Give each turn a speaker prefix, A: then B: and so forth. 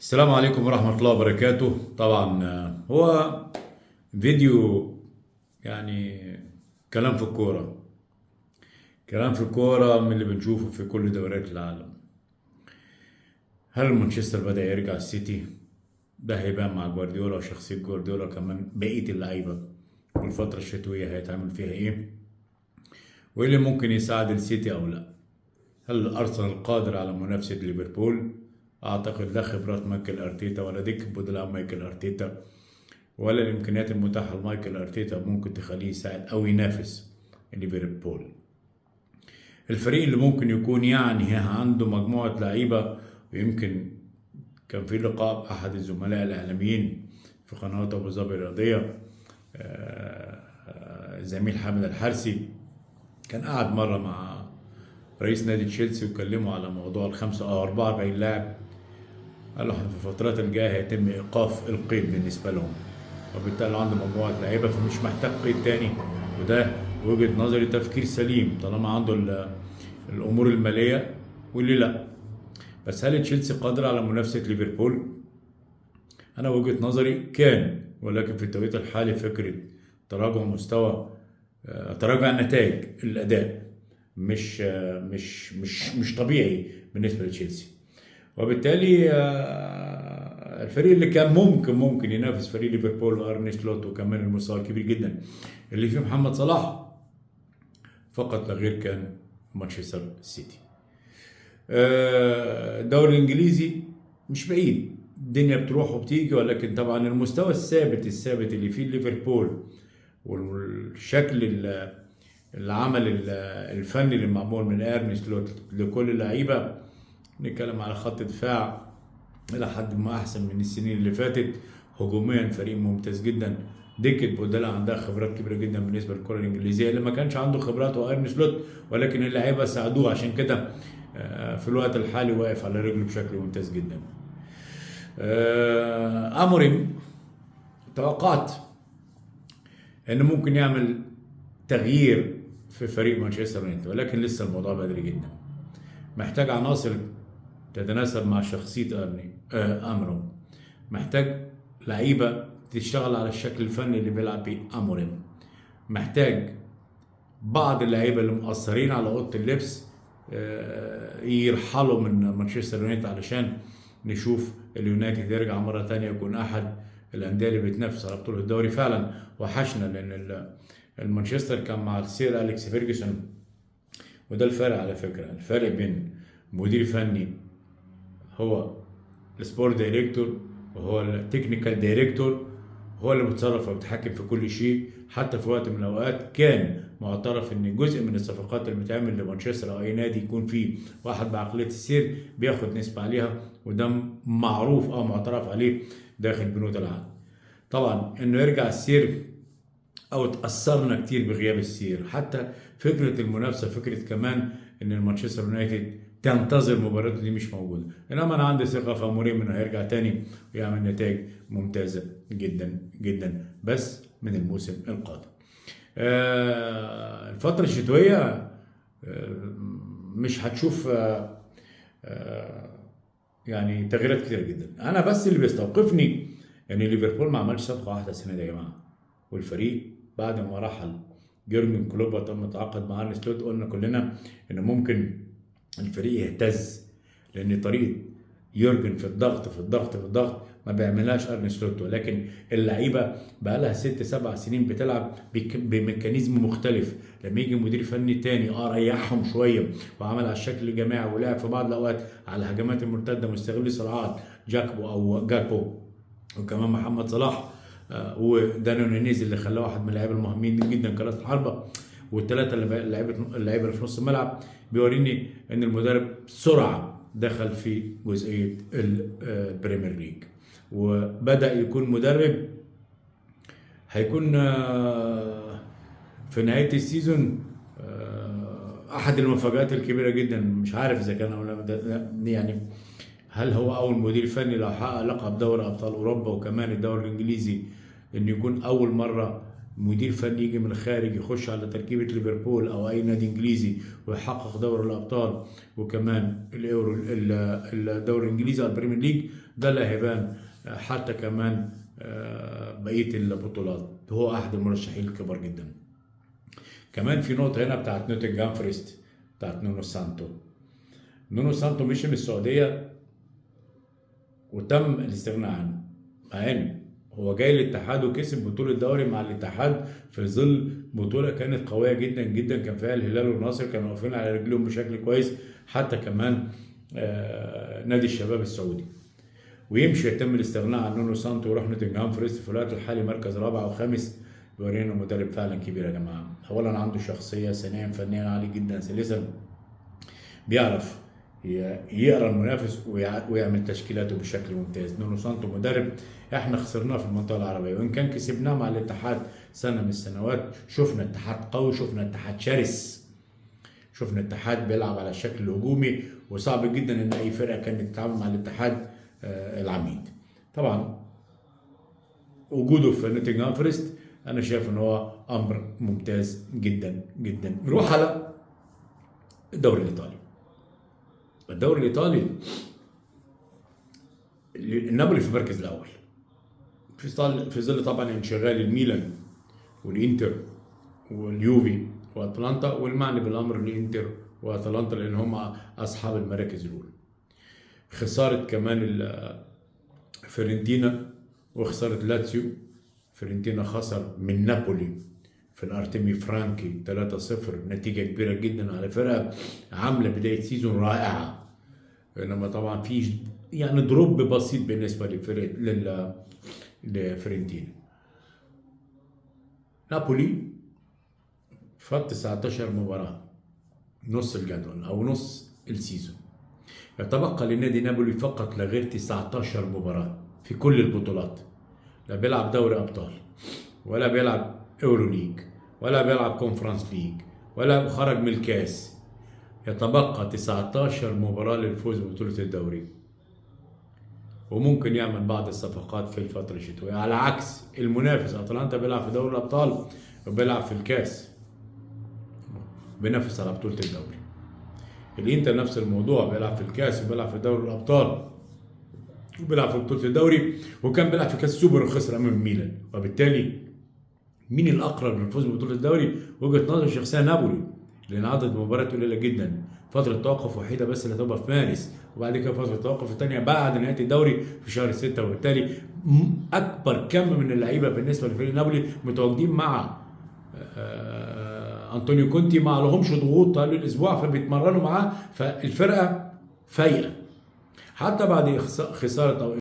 A: السلام عليكم ورحمة الله وبركاته. طبعا هو فيديو يعني كلام في الكورة. كلام في الكورة من اللي بنشوفه في كل دوريات العالم. هل مانشستر بدأ يرجع السيتي؟ ده هيبان مع جوارديولا وشخصية جوارديولا، كمان بقية اللعيبة والفترة الشتوية هيتعمل فيها ايه؟ وايه اللي ممكن يساعد السيتي او لا؟ هل أرسنال قادر على منافسة ليفربول؟ أعتقد لا خبرات مايكل أرتيتا ولا دكة بدلاء مايكل أرتيتا ولا الإمكانيات المتاحة لمايكل أرتيتا ممكن تخليه يساعد أو ينافس ليفربول. الفريق اللي ممكن يكون يعني عنده مجموعة لعيبة، ويمكن كان في لقاء أحد الزملاء الإعلاميين في قناة أبو ظبي الرياضية، زميل حامد الحرسي، كان قاعد مرة مع رئيس نادي تشيلسي وكلموا على موضوع الخمسة أو 44 لاعب. قال له في الفترات الجاية هيتم إيقاف القيد بالنسبة لهم، وبالتالي عنده مجموعة لعيبة فمش محتاج قيد تاني. وده وجهة نظري تفكير سليم طالما عنده الأمور المالية، واللي لا. بس هل تشيلسي قادر على منافسة ليفربول؟ أنا وجهة نظري كان، ولكن في التوقيت الحالي فكرة تراجع مستوى، تراجع نتائج الأداء مش طبيعي بالنسبة لتشيلسي. وبالتالي الفريق اللي كان ممكن ينافس فريق ليفربول وارني سلوت، وكمان المستوى الكبير جدا اللي فيه محمد صلاح، فقط لا غير كان مانشستر سيتي. الدوري الانجليزي مش بعيد، الدنيا بتروح وبتيجي، ولكن طبعا المستوى الثابت اللي فيه ليفربول والشكل العمل الفني اللي معمول من ارني سلوت لكل اللعيبه. نتكلم على خط دفاع الى حد ما احسن من السنين اللي فاتت. هجوميا فريق ممتاز جدا. دكة بدلاء عندها خبرات كبيرة جدا بالنسبة للكرة الإنجليزية، اللي ما كانش عنده خبرات هو أرني سلوت، ولكن اللعيبة ساعدوه، عشان كده في الوقت الحالي واقف على رجله بشكل ممتاز جدا. أموريم توقعت إنه ممكن يعمل تغيير في فريق مانشستر يونايتد، ولكن لسه الموضوع بدري جدا. محتاج عناصر تتناسب مع شخصية أموريم. محتاج لعيبة تشتغل على الشكل الفني اللي بيلعب بيه أموريم. محتاج بعض اللعيبة اللي مقصرين على أوضة اللبس يرحلوا من مانشستر يونايتد، علشان نشوف اليونايتد يرجع مرة تانية يكون أحد الأندية اللي بتنافس على بطولة الدوري. فعلا وحشنا، لأن المانشستر كان مع السير أليكس فيرجسون، وده الفرق على فكرة. الفرق بين مدير فني هو السبورت دايركتور وهو التكنيكال دايركتور، هو اللي بيتصرف وبيتحكم في كل شيء. حتى في وقت من الاوقات كان معترف ان جزء من الصفقات اللي بتعمل لمانشستر او اي نادي يكون فيه واحد بعقليه السير بياخد نسبه عليها، وده معروف او معترف عليه داخل بنود العقد. طبعا انه يرجع السير، او تاثرنا كتير بغياب السير. حتى فكره المنافسه، فكره كمان ان المانشستر يونايتد تنتظر مباراته، دي مش موجوده. انما انا عندي ثقه في اموريم انه هيرجع تاني ويعمل نتائج ممتازه جدا جدا، بس من الموسم القادم. الفتره الشتويه مش هتشوف يعني تغييرات كتير جدا. انا بس اللي بيستوقفني يعني ليفربول ما عملش صفقه واحده السنه دي يا جماعه، والفريق بعد ما رحل جيرجن كلوب وتم تعاقد مع ارني سلوت، قلنا كلنا ان ممكن الفريق يهتز، لان طريقه يورجن في الضغط ما بيعملهاش ارني سلوت. ولكن اللعيبه بقى لها 6 7 سنين بتلعب بميكانيزم مختلف. لما يجي مدير فني تاني ريحهم شويه وعمل على الشكل الجماعي، ولعب في بعض الاوقات على الهجمات المرتده مستغل سرعات جاكبو وكمان محمد صلاح، ودانيو نينيز اللي خلاه واحد من اللعيبه المهمين جدا كرات الحربه، والثلاثه اللعيبه اللي في نص الملعب، بيوريني ان المدرب بسرعه دخل في جزئيه البريمير ليج، وبدا يكون مدرب هيكون في نهايه السيزون احد المفاجآت الكبيره جدا. مش عارف اذا كان يعني هل هو اول مدير فني لو حقق لقب دوري ابطال اوروبا وكمان الدوري الانجليزي، انه يكون اول مره مدير فني يجي من الخارج يخش على تركيبة ليفربول أو أي نادي إنجليزي ويحقق دوري الأبطال وكمان الدوري الإنجليزي أو البريمير ليج، ده اللي هيبان. حتى كمان بقية البطولات هو أحد المرشحين الكبار جدا. كمان في نقطة هنا بتاعت نوتنغهام فورست بتاعت نونو سانتو. نونو سانتو مشي من السعودية وتم الاستغناء عنه، مع إن هو جاي الاتحاد وكسب بطولة دوري مع الاتحاد في ظل بطولة كانت قوية جدا جدا، كان فيها الهلال والنصر كانوا واقفين على رجلهم بشكل كويس، حتى كمان نادي الشباب السعودي. ويمشي يتم الاستغناء عن نونو سانتو ويروح نوتنغهام فورست في الوقت الحالي مركز رابع او خامس. بيورينا مدرب فعلا كبير يا جماعه. اولا عنده شخصيه، ثانيا فنيا عالي جدا، ثالثا بيعرف يقرا المنافس ويعمل تشكيلاته بشكل ممتاز. نونو سانتو مدرب احنا خسرناه في المنطقه العربيه، وان كان كسبناه مع الاتحاد سنه من السنوات. شفنا اتحاد قوي، شفنا اتحاد شرس، شفنا اتحاد بيلعب على الشكل الهجومي، وصعب جدا ان اي فرقه كانت تتعامل مع الاتحاد العميد. طبعا وجوده في نوتنغهام فورست انا شايف ان هو امر ممتاز جدا جدا. نروح على الدوري الايطالي. الدوري الايطالي النابولي في المركز الاول في ظل طبعا انشغال الميلان والانتر واليوفي واتلانتا، والمعني بالامر الانتر واتلانتا لان هم اصحاب المراكز الاولى. خساره كمان فيورنتينا وخساره لاتسيو. فيورنتينا خسر من نابولي في الارتيمي فرانكي 3-0، نتيجه كبيره جدا على فرقه عامله بدايه سيزون رائعه، انما طبعا في يعني دروب بسيط بالنسبه لفيورنتينا. نابولي فات 19 مباراه، نص الجدول او نص السيزون. يتبقى لنادي نابولي فقط لا غير 19 مباراه في كل البطولات. لا بيلعب دوري ابطال، ولا بيلعب اورو ليج، ولا بيلعب كونفرنس ليج، ولا خرج من الكاس. يتبقى 19 مباراه للفوز ببطوله الدوري، وممكن يعمل بعض الصفقات في الفتره الشتويه، على عكس المنافس اتلانتا بيلعب في دوري الابطال وبيلعب في الكاس، بينافس على بطوله الدوري. الانتر نفس الموضوع، بيلعب في الكاس وبيلعب في دوري الابطال وبيلعب في بطوله الدوري، وكان بيلعب في كاس السوبر وخسر امام ميلان. وبالتالي مين الاقرب للفوز ببطوله الدوري؟ وجهه نظري الشخصيه نابولي، لان عدد مباريات قليله جدا، فتره توقف وحيده بس اللي هتبقى في مارس، وبعد كده فتره التوقف الثانيه بعد نهايه الدوري في شهر 6. وبالتالي اكبر كم من اللعيبه بالنسبه لفريق نابولي متواجدين مع انطونيو كونتي، ما لهمش ضغوط طوال الاسبوع فبيتمرنوا معاه، فالفرقه فايقه حتى بعد خساره او